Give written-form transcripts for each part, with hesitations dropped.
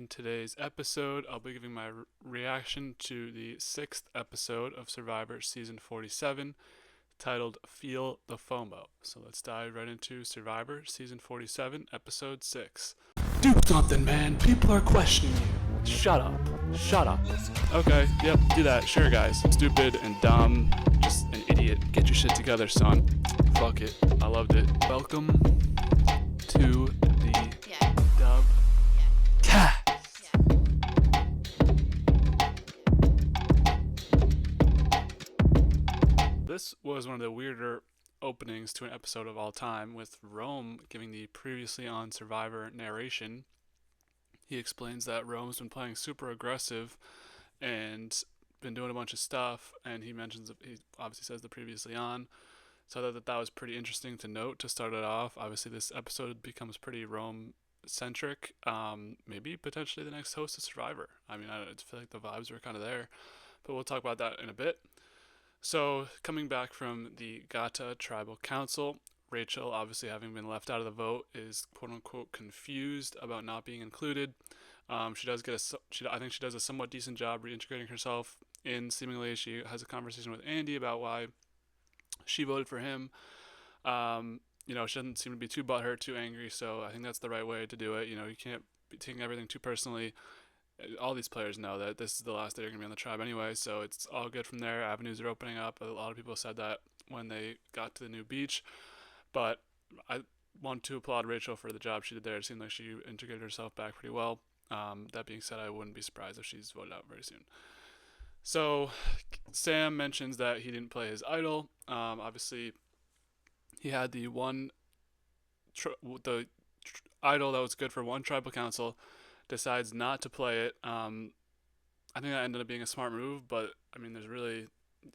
In today's episode, I'll be giving my reaction to the sixth episode of Survivor Season 47, titled Feel the FOMO. So let's dive right into Survivor Season 47, Episode 6. Do something, man. People are questioning you. Shut up. Shut up. Okay, yep, do that. Sure, guys. Stupid and dumb. Just an idiot. Get your shit together, son. Fuck it. I loved it. Welcome to the dub. This was one of the weirder openings to an episode of all time, with Rome giving the previously on Survivor narration. He explains that Rome's been playing super aggressive and been doing a bunch of stuff, and he obviously says the previously on, so that was pretty interesting to note to start it off. Obviously, this episode becomes pretty Rome centric. Maybe potentially the next host of Survivor. I mean, I feel like the vibes were kind of there, but we'll talk about that in a bit. So, coming back from the Gata Tribal Council, Rachel, obviously having been left out of the vote, is quote unquote confused about not being included. She does I think she does a somewhat decent job reintegrating herself in. Seemingly, she has a conversation with Andy about why she voted for him. She doesn't seem to be too butthurt, too angry, so I think that's the right way to do it. You can't be taking everything too personally. All these players know that this is the last day they're going to be on the tribe anyway, so it's all good from there. Avenues are opening up. A lot of people said that when they got to the new beach, but I want to applaud Rachel for the job she did there. It seemed like she integrated herself back pretty well. That being said, I wouldn't be surprised if she's voted out very soon. So Sam mentions that he didn't play his idol. Obviously, he had the idol that was good for one tribal council, decides not to play it. I think that ended up being a smart move, but I mean,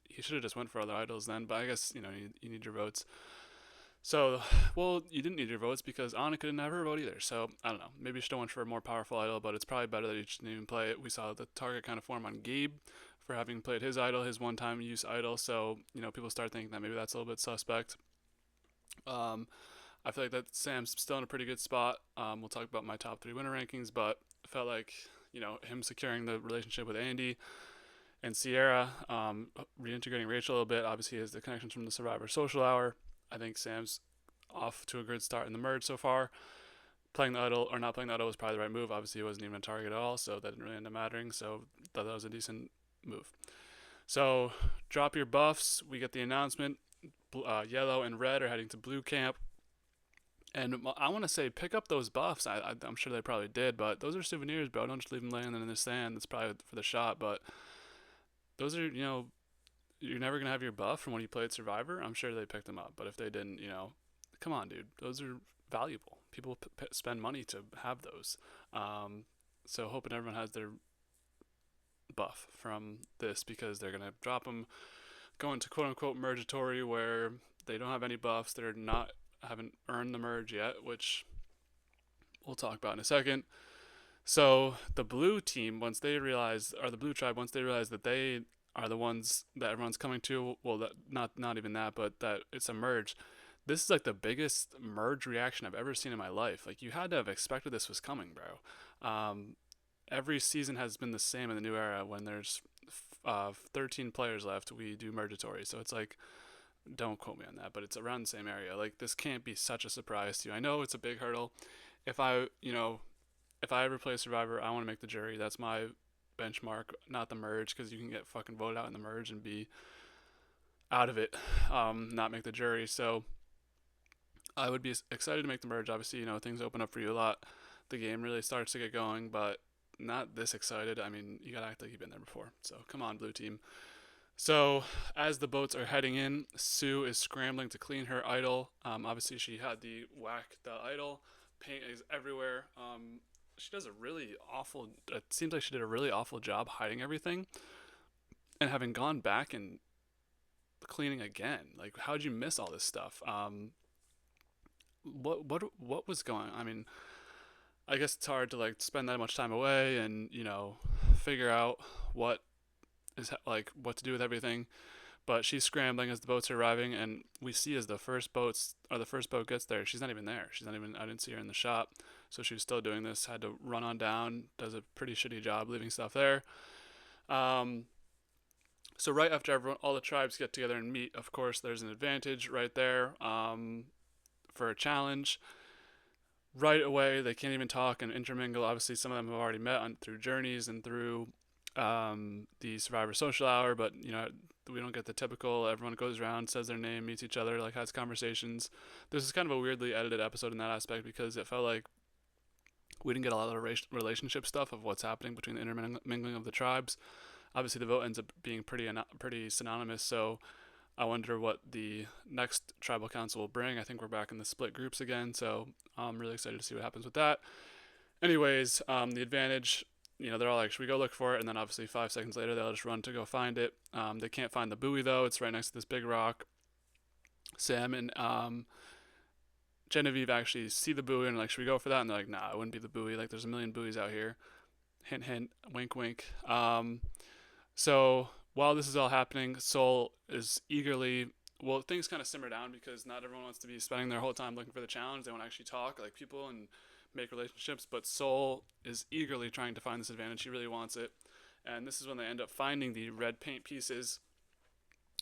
he should have just went for other idols then. But I guess you need your votes. So, well, you didn't need your votes because Annika didn't have her vote either. So I don't know. Maybe you should have went for a more powerful idol, but it's probably better that you just didn't even play it. We saw the target kind of form on Gabe for having played his idol, his one-time use idol. So people start thinking that maybe that's a little bit suspect. I feel like that Sam's still in a pretty good spot. We'll talk about my top 3 winner rankings, but I felt like him securing the relationship with Andy and Sierra, reintegrating Rachel a little bit. Obviously, he has the connections from the Survivor Social Hour. I think Sam's off to a good start in the merge so far. Playing the idol or not playing the idol was probably the right move. Obviously, he wasn't even a target at all, so that didn't really end up mattering. So thought that was a decent move. So drop your buffs. We get the announcement. Yellow and red are heading to blue camp. And I want to say, pick up those buffs. I'm sure they probably did, but those are souvenirs, bro. Don't just leave them laying in the sand. That's probably for the shot, but those are, you're never going to have your buff from when you played Survivor. I'm sure they picked them up, but if they didn't, come on, dude. Those are valuable. People spend money to have those. So hoping everyone has their buff from this, because they're going to drop them, go into quote-unquote mergatory, where they don't have any buffs. Haven't earned the merge yet, which we'll talk about in a second. So the blue team, the blue tribe, once they realize that they are the ones that everyone's coming to, well, not even that, but that it's a merge. This is like the biggest merge reaction I've ever seen in my life. Like, you had to have expected this was coming, bro. Every season has been the same in the new era. When there's 13 players left, we do mergatory. So it's like, don't quote me on that, but it's around the same area. Like, this can't be such a surprise to you. I know it's a big hurdle. If I ever play Survivor, I want to make the jury. That's my benchmark, not the merge, because you can get fucking voted out in the merge and be out of it, not make the jury. So I would be excited to make the merge. Obviously, things open up for you a lot. The game really starts to get going, but not this excited. I mean, you gotta act like you've been there before. So come on, blue team. So as the boats are heading in, Sue is scrambling to clean her idol. Obviously, she had the whack the idol. Paint is everywhere. She does it seems like she did a really awful job hiding everything. And having gone back and cleaning again, like, how'd you miss all this stuff? What was going on? I mean, I guess it's hard to like spend that much time away and figure out what to do with everything. But she's scrambling as the boats are arriving, and we see as the first boat gets there, she's not even there. She's not even. I didn't see her in the shop, so she was still doing this. Had to run on down. Does a pretty shitty job leaving stuff there. Um, so right after all the tribes get together and meet, of course, there's an advantage right there for a challenge. Right away, they can't even talk and intermingle. Obviously, some of them have already met through journeys and through the Survivor Social Hour, but we don't get the typical everyone goes around, says their name, meets each other, like has conversations. This is kind of a weirdly edited episode in that aspect because it felt like we didn't get a lot of relationship stuff of what's happening between the intermingling of the tribes. Obviously, the vote ends up being pretty synonymous, so I wonder what the next tribal council will bring. I think we're back in the split groups again, so I'm really excited to see what happens with that. Anyways, the advantage, they're all like, should we go look for it? And then obviously 5 seconds later, they'll just run to go find it. They can't find the buoy, though. It's right next to this big rock. Sam and Genevieve actually see the buoy and like, should we go for that? And they're like, nah, it wouldn't be the buoy. Like, there's a million buoys out here. Hint, hint, wink, wink. So while this is all happening, Soul is eagerly. Well, things kind of simmer down because not everyone wants to be spending their whole time looking for the challenge. They want to actually talk like people and make relationships. But Soul is eagerly trying to find this advantage. She really wants it. And this is when they end up finding the red paint pieces.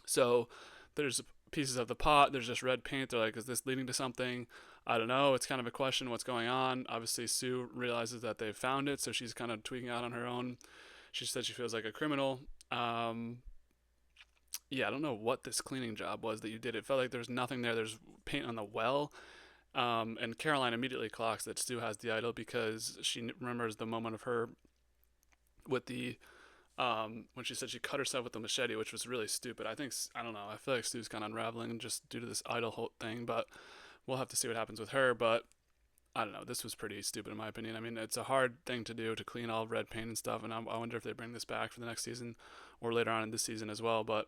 So there's pieces of the pot. There's just red paint. They're like, is this leading to something? I don't know. It's kind of a question what's going on. Obviously, Sue realizes that they've found it. So she's kind of tweaking out on her own. She said she feels like a criminal. Yeah, I don't know what this cleaning job was that you did. It felt like there's nothing there. There's paint on the well. And Caroline immediately clocks that Stu has the idol because she remembers the moment of her with the when she said she cut herself with the machete, which was really stupid. I don't know. I feel like Stu's kind of unraveling just due to this idol thing, but we'll have to see what happens with her. But I don't know. This was pretty stupid in my opinion. I mean, it's a hard thing to do to clean all red paint and stuff, and I wonder if they bring this back for the next season or later on in this season as well. But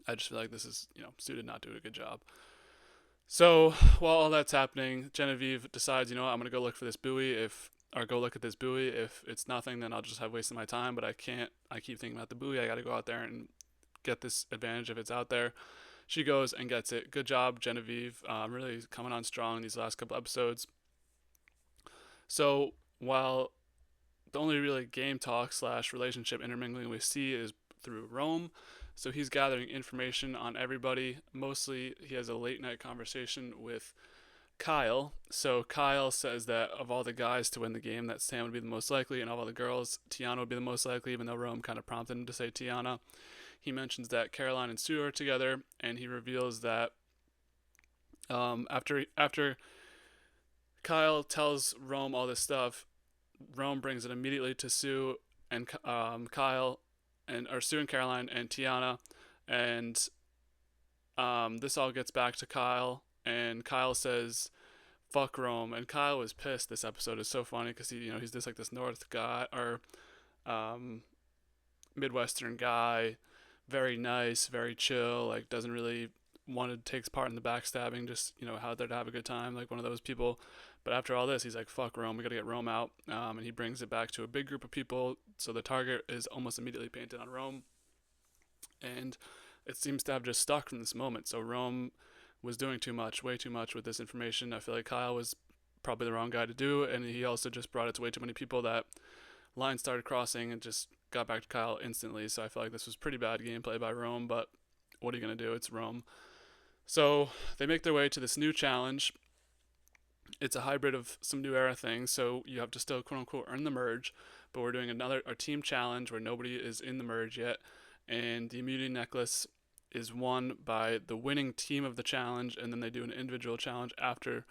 I just feel like this is, Stu did not do a good job. So while all that's happening, Genevieve decides, I'm going to go look for this buoy. Go look at this buoy. If it's nothing, then I'll just have wasted my time. But I can't. I keep thinking about the buoy. I got to go out there and get this advantage if it's out there. She goes and gets it. Good job, Genevieve. Really coming on strong these last couple episodes. So while the only really game talk / relationship intermingling we see is through Rome. So he's gathering information on everybody. Mostly he has a late night conversation with Kyle. So Kyle says that of all the guys to win the game, that Sam would be the most likely, and of all the girls, Tiana would be the most likely, even though Rome kind of prompted him to say Tiana. He mentions that Caroline and Sue are together, and he reveals that after Kyle tells Rome all this stuff, Rome brings it immediately to Sue and Kyle, or Sue and Caroline and Tiana, and this all gets back to Kyle, and Kyle says, "Fuck Rome," and Kyle was pissed. This episode is so funny because he's just like this North guy or Midwestern guy, very nice, very chill, like doesn't really want to take part in the backstabbing, just out there to have a good time, like one of those people. But after all this, he's like, fuck Rome, we gotta get Rome out. And he brings it back to a big group of people, so the target is almost immediately painted on Rome. And it seems to have just stuck from this moment. So Rome was doing too much, way too much with this information. I feel like Kyle was probably the wrong guy to do, and he also just brought it to way too many people that lines started crossing and just got back to Kyle instantly. So I feel like this was pretty bad gameplay by Rome, but what are you gonna do? It's Rome. So they make their way to this new challenge. It's a hybrid of some new era things, so you have to still quote unquote earn the merge, but we're doing a team challenge where nobody is in the merge yet, and the immunity necklace is won by the winning team of the challenge, and then they do an individual challenge after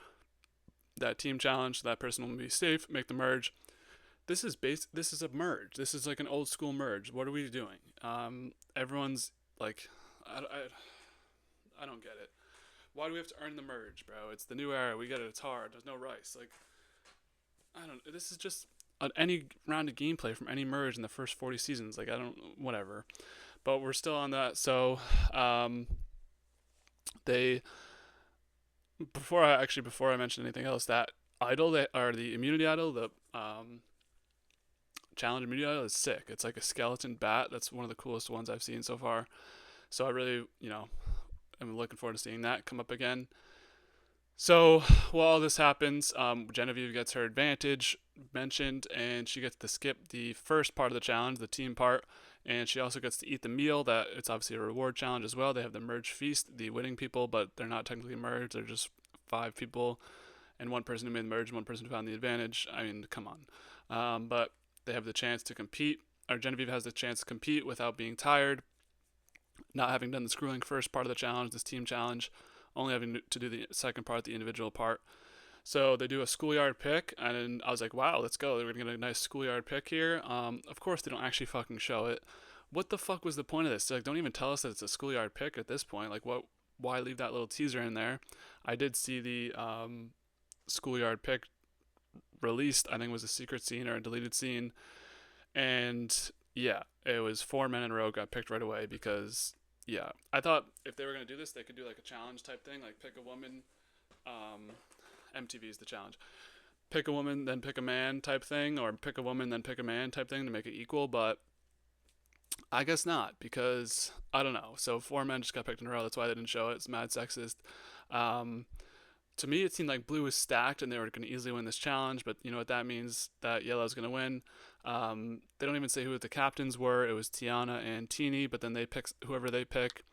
that team challenge, so that person will be safe, make the merge. This is a merge. This is like an old school merge. What are we doing? Everyone's like, I don't get it. Why do we have to earn the merge, bro? It's the new era. We get it. It's hard. There's no rice. Like, this is just any round of gameplay from any merge in the first 40 seasons. Like, whatever. But we're still on that. So, before I mention anything else, that idol, the immunity idol, the challenge immunity idol is sick. It's like a skeleton bat. That's one of the coolest ones I've seen so far. So I really, I'm looking forward to seeing that come up again. So while all this happens, Genevieve gets her advantage mentioned, and she gets to skip the first part of the challenge, the team part, and she also gets to eat the meal. That it's obviously a reward challenge as well. They have the merge feast, the winning people, but they're not technically merged. They're just 5 people and one person who made the merge, and one person who found the advantage. I mean, come on. But they have the chance to compete. Or Genevieve has the chance to compete without being tired, not having done the scrolling first part of the challenge, this team challenge, only having to do the second part, the individual part. So they do a schoolyard pick, and I was like, wow, let's go. They're gonna get a nice schoolyard pick here. Of course, they don't actually fucking show it. What the fuck was the point of this? Like, don't even tell us that it's a schoolyard pick at this point. Like, what? Why leave that little teaser in there? I did see the schoolyard pick released. I think it was a secret scene or a deleted scene, and yeah, it was 4 men in a row got picked right away because yeah, I thought if they were gonna do this, they could do like a challenge type thing, like pick a woman. Um, MTV is the challenge. Pick a woman, then pick a man type thing, or pick a woman, then pick a man type thing to make it equal. But I guess not because I don't know. So 4 men just got picked in a row. That's why they didn't show it. It's mad sexist. Um, to me, it seemed like blue was stacked and they were going to easily win this challenge. But you know what that means? That yellow's going to win. They don't even say who the captains were. It was Tiana and Teeny. But then they pick whoever they pick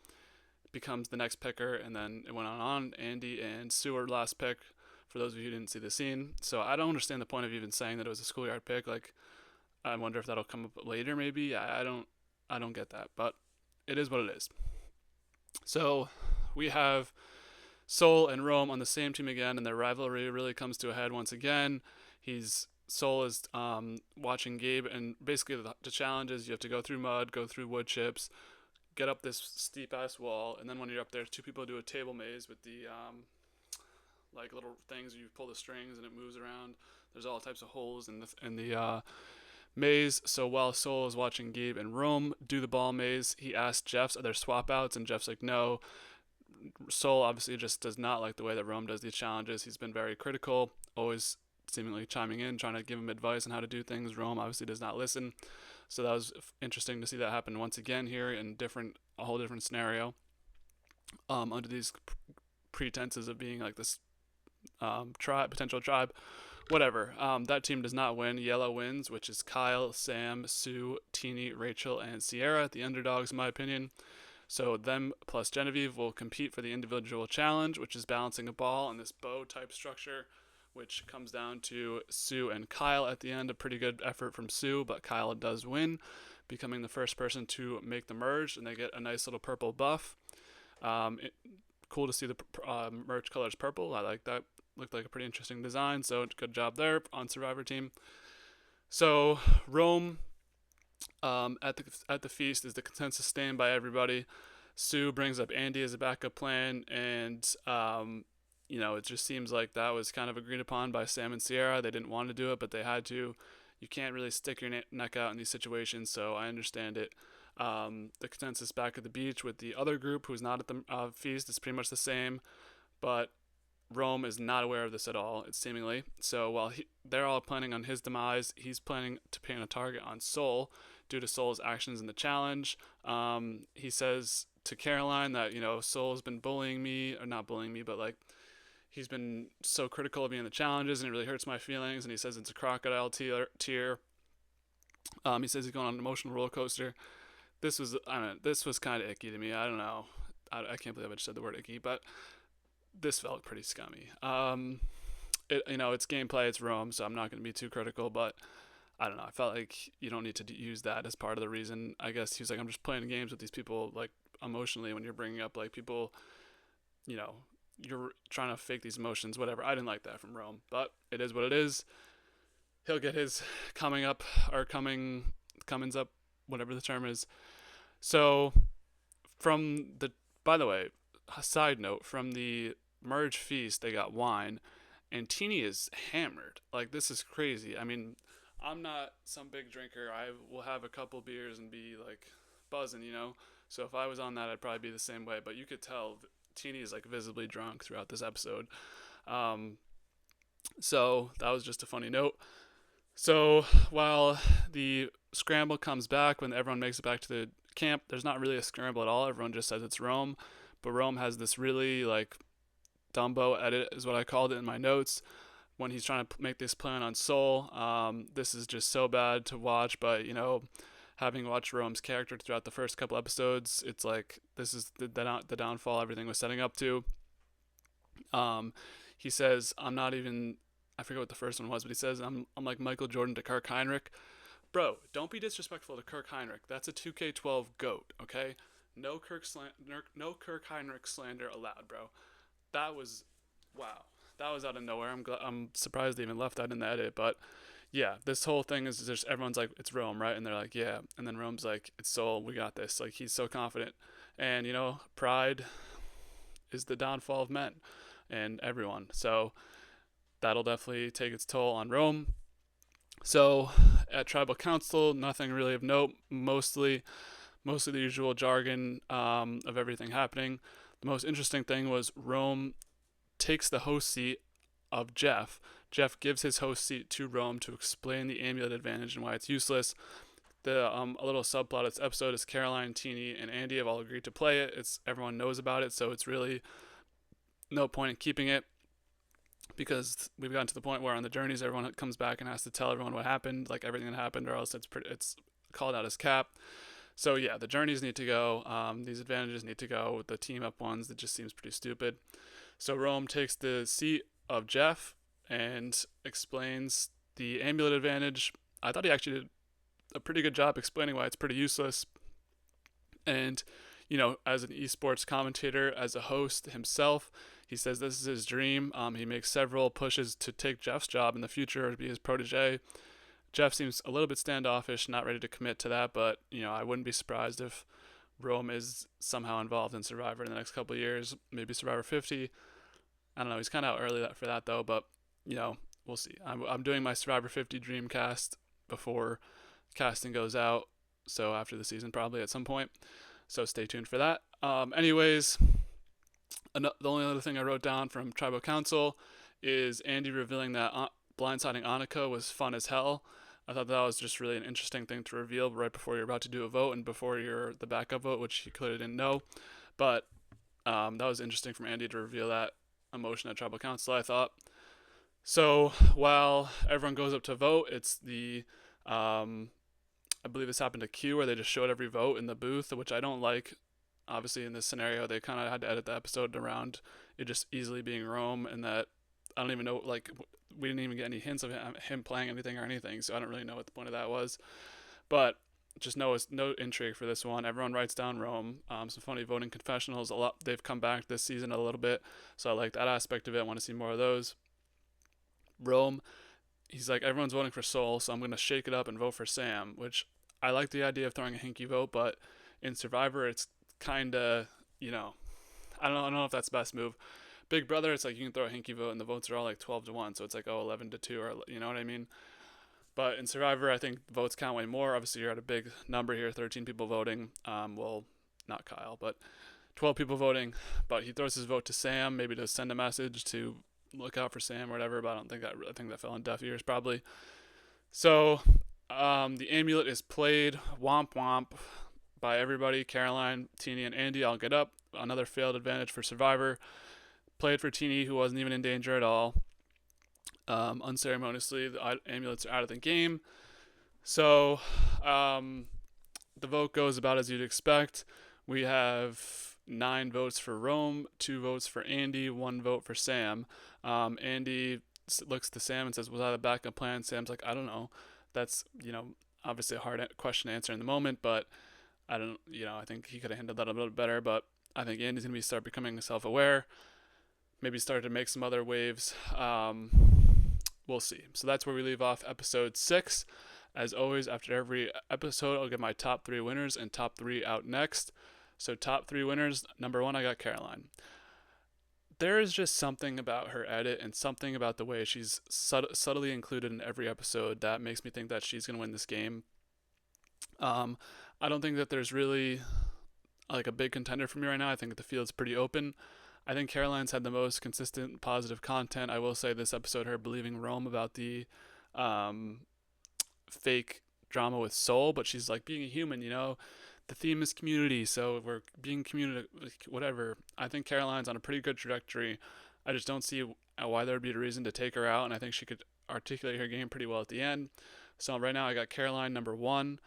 becomes the next picker, and then it went on. Andy and Sue were last pick. For those of you who didn't see the scene, so I don't understand the point of even saying that it was a schoolyard pick. Like, I wonder if that'll come up later. Maybe I don't get that, but it is what it is. So we have Sol and Rome on the same team again, and their rivalry really comes to a head once again. Sol is watching Gabe, and basically the challenge is you have to go through mud, go through wood chips, get up this steep ass wall, and then when you're up there, 2 people do a table maze with the like little things you pull the strings and it moves around. There's all types of holes in the maze. So while Sol is watching Gabe and Rome do the ball maze, he asks Jeff's are there swap outs, and Jeff's like no. Sol obviously just does not like the way that Rome does these challenges. He's been very critical, always seemingly chiming in, trying to give him advice on how to do things. Rome obviously does not listen. So that was interesting to see that happen once again here in a whole different scenario. Under these pretenses of being like this potential tribe, whatever. That team does not win. Yellow wins, which is Kyle, Sam, Sue, Teeny, Rachel, and Sierra, the underdogs, in my opinion. So them plus Genevieve will compete for the individual challenge, which is balancing a ball in this bow type structure, which comes down to Sue and Kyle at the end. A pretty good effort from Sue, but Kyle does win, becoming the first person to make the merge, and they get a nice little purple buff. Cool to see the merge colors purple. I like that. Looked like a pretty interesting design, so good job there on Survivor team. So Rome at the feast is the consensus stand by everybody. Sue brings up Andy as a backup plan, and it just seems like that was kind of agreed upon by Sam and Sierra. They didn't want to do it, but they had to. You can't really stick your neck out in these situations, so I understand it. The consensus back at the beach with the other group who's not at the feast is pretty much the same, but Rome is not aware of this at all, it's seemingly. So while they're all planning on his demise, he's planning to paint a target on Sol due to Sol's actions in the challenge. He says to Caroline that, Sol's been bullying me, or not bullying me, but like he's been so critical of me in the challenges and it really hurts my feelings, and he says it's a crocodile tear. He says he's going on an emotional roller coaster. This was kind of icky to me. I don't know. I can't believe I just said the word icky, but this felt pretty scummy. It's gameplay, it's Rome, so I'm not going to be too critical, but I don't know. I felt like you don't need to use that as part of the reason. I guess he was like, I'm just playing games with these people, like, emotionally, when you're bringing up, like, people, you're trying to fake these emotions, whatever. I didn't like that from Rome, but it is what it is. He'll get his comings up, whatever the term is. So, by the way, a side note, from the merge feast, they got wine, and Teeny is hammered. Like, this is crazy. I mean, I'm not some big drinker. I will have a couple beers and be, like, buzzing, So if I was on that, I'd probably be the same way. But you could tell Teeny is, like, visibly drunk throughout this episode. So that was just a funny note. So while the scramble comes back, when everyone makes it back to the camp, there's not really a scramble at all. Everyone just says it's Rome, but Rome has this really like Dumbo edit, is what I called it in my notes, when he's trying to make this plan on Soul. This is just so bad to watch, but having watched Rome's character throughout the first couple episodes, it's like this is the downfall everything was setting up to. He says, I'm not even, I forget what the first one was, but he says, I'm like Michael Jordan to Kirk Heinrich. Bro, don't be disrespectful to Kirk Heinrich. That's a 2K12 GOAT, okay? No Kirk Heinrich slander allowed, bro. That was, wow. That was out of nowhere. I'm surprised they even left that in the edit, but yeah, this whole thing is just everyone's like, it's Rome, right? And they're like, yeah. And then Rome's like, it's Soul, we got this. Like, he's so confident. And, pride is the downfall of men and everyone. So that'll definitely take its toll on Rome. So at Tribal Council, nothing really of note. Mostly the usual jargon of everything happening. The most interesting thing was Rome takes the host seat of Jeff. Jeff gives his host seat to Rome to explain the amulet advantage and why it's useless. A little subplot of this episode is Caroline, Teeny, and Andy have all agreed to play it. Everyone knows about it, so it's really no point in keeping it, because we've gotten to the point where on the journeys everyone comes back and has to tell everyone what happened, like everything that happened, or else it's called out as cap. So yeah, the journeys need to go. These advantages need to go. The team up ones, that just seems pretty stupid. So Rome takes the seat of Jeff and explains the amulet advantage. I thought he actually did a pretty good job explaining why it's pretty useless. And, as an esports commentator, as a host himself, he says this is his dream. He makes several pushes to take Jeff's job in the future, to be his protege. Jeff seems a little bit standoffish, not ready to commit to that, but, I wouldn't be surprised if Rome is somehow involved in Survivor in the next couple of years, maybe Survivor 50. I don't know, he's kind of out early for that, though, but, we'll see. I'm doing my Survivor 50 Dreamcast before casting goes out, so after the season probably at some point, so stay tuned for that. Anyways, the only other thing I wrote down from Tribal Council is Andy revealing that blindsiding Annika was fun as hell. I thought that was just really an interesting thing to reveal right before you're about to do a vote and before you're the backup vote, which he clearly didn't know. But that was interesting from Andy to reveal that emotion at Tribal Council, I thought. So while everyone goes up to vote, it's the I believe this happened to Q, where they just showed every vote in the booth, which I don't like. Obviously, in this scenario, they kind of had to edit the episode around it just easily being Rome, and that I don't even know, like, we didn't even get any hints of him playing anything or anything, so I don't really know what the point of that was. But just no intrigue for this one. Everyone writes down Rome. Some funny voting confessionals. A lot. They've come back this season a little bit, so I like that aspect of it. I want to see more of those. Rome, he's like, everyone's voting for Soul, so I'm going to shake it up and vote for Sam, which I like the idea of throwing a hinky vote, but in Survivor, it's kind of, I don't know if that's the best move. Big Brother, it's like you can throw a hinky vote and the votes are all like 12-1, so it's like, 11-2, or you know what I mean? But in Survivor, I think votes count way more. Obviously, you're at a big number here, 13 people voting. Well, not Kyle, but 12 people voting. But he throws his vote to Sam, maybe to send a message to look out for Sam or whatever, but I think that fell on deaf ears probably. So the amulet is played womp womp by everybody. Caroline, Teeny, and Andy all get up. Another failed advantage for Survivor. Played for Teeny, who wasn't even in danger at all. Unceremoniously, the amulets are out of the game. So the vote goes about as you'd expect. We have 9 votes for Rome, 2 votes for Andy, 1 vote for Sam. Andy looks to Sam and says, was that a backup plan? Sam's like, I don't know. That's, obviously a hard question to answer in the moment, but I think he could have handled that a little bit better, but I think Andy's going to start becoming self-aware, maybe start to make some other waves. We'll see. So that's where we leave off episode 6. As always, after every episode, I'll give my top 3 winners and top 3 out next. So top 3 winners, number 1, I got Caroline. There is just something about her edit and something about the way she's subtly included in every episode that makes me think that she's going to win this game. I don't think that there's really like a big contender for me right now. I think the field's pretty open. I think Caroline's had the most consistent positive content. I will say this episode, her believing Rome about the fake drama with Soul, but she's like being a human, the theme is community, so we're being community, whatever. I think Caroline's on a pretty good trajectory. I just don't see why there would be a reason to take her out, and I think she could articulate her game pretty well at the end. So right now I got Caroline number one.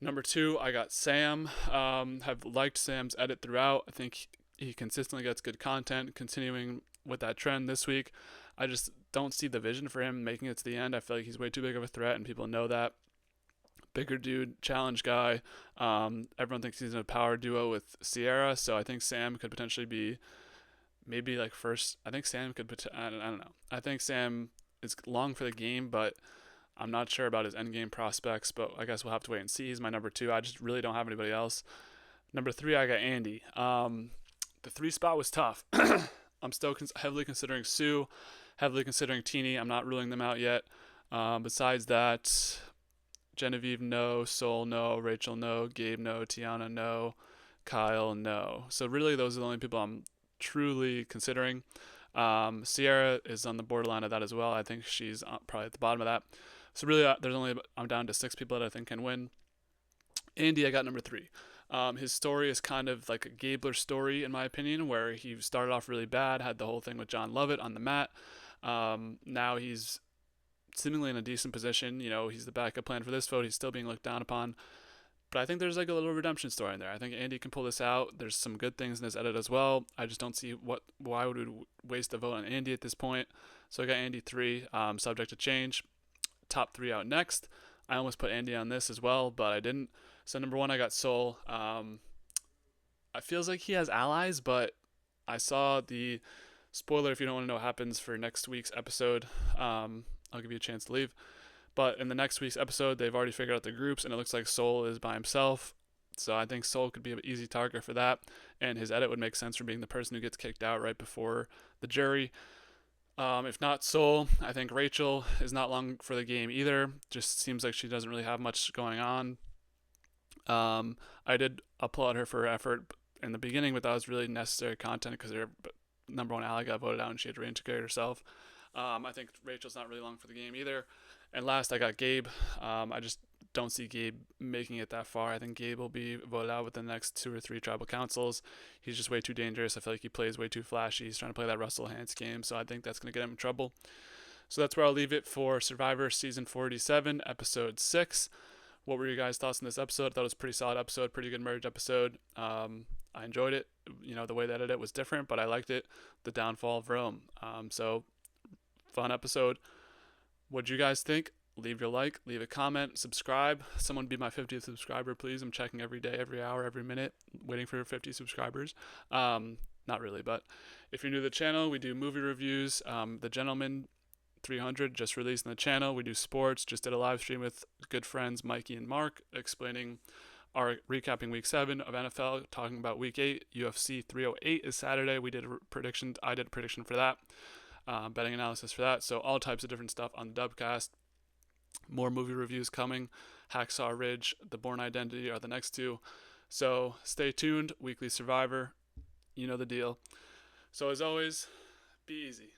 Number two, I got Sam. Have liked Sam's edit throughout. I think he consistently gets good content, continuing with that trend this week. I just don't see the vision for him making it to the end. I feel like he's way too big of a threat, and people know that. Bigger dude, challenge guy. Everyone thinks he's in a power duo with Sierra, so I think Sam could potentially be maybe like first. I think Sam could. I don't know. I think Sam is long for the game, but I'm not sure about his end game prospects. But I guess we'll have to wait and see. He's my number two. I just really don't have anybody else. Number three, I got Andy. The three spot was tough. I'm still heavily considering Sue, heavily considering Teeny. I'm not ruling them out yet. Besides that, Genevieve, no. Sol, no. Rachel, no. Gabe, no. Tiana, no. Kyle, no. So really, those are the only people I'm truly considering. Sierra is on the borderline of that as well. I think she's probably at the bottom of that. So really, I'm down to 6 people that I think can win. Andy, I got number 3. His story is kind of like a Gabler story, in my opinion, where he started off really bad, had the whole thing with John Lovett on the mat. Now he's seemingly in a decent position. You know, he's the backup plan for this vote. He's still being looked down upon. But I think there's like a little redemption story in there. I think Andy can pull this out. There's some good things in his edit as well. I just don't see why would we waste a vote on Andy at this point. So I got Andy 3, subject to change. Top 3 out next. I almost put Andy on this as well, but I didn't. So number 1, I got Sol. It feels like he has allies, but I saw the spoiler if you don't want to know what happens for next week's episode. I'll give you a chance to leave. But in the next week's episode, they've already figured out the groups, and it looks like Sol is by himself. So I think Sol could be an easy target for that, and his edit would make sense for being the person who gets kicked out right before the jury. If not Sol, I think Rachel is not long for the game either. Just seems like she doesn't really have much going on. I did applaud her for her effort in the beginning, but that was really necessary content because her number 1 ally got voted out and she had to reintegrate herself. I think Rachel's not really long for the game either. And last, I got Gabe. I just don't see Gabe making it that far. I think Gabe will be voted out within the next 2 or 3 tribal councils. He's just way too dangerous. I feel like he plays way too flashy. He's trying to play that Russell Hantz game, so I think that's going to get him in trouble. So that's where I'll leave it for Survivor Season 47, Episode 6. What were your guys' thoughts on this episode? I thought it was a pretty solid episode, pretty good merge episode. I enjoyed it. You know, the way that I did it was different, but I liked it. The downfall of Rome. So, fun episode. What'd you guys think? Leave your like, leave a comment, subscribe. Someone be my 50th subscriber, please. I'm checking every day, every hour, every minute, waiting for 50 subscribers. Not really, but if you're new to the channel, we do movie reviews. The Gentleman 300 just released on the channel. We do sports. Just did a live stream with good friends Mikey and Mark explaining recapping week 7 of NFL, talking about week 8. UFC 308 is Saturday. We did a prediction. I did a prediction for that. Betting analysis for that. So all types of different stuff on the Dubcast. More movie reviews coming. Hacksaw Ridge, The Bourne Identity are the next 2. So stay tuned. Weekly Survivor. You know the deal. So as always, be easy.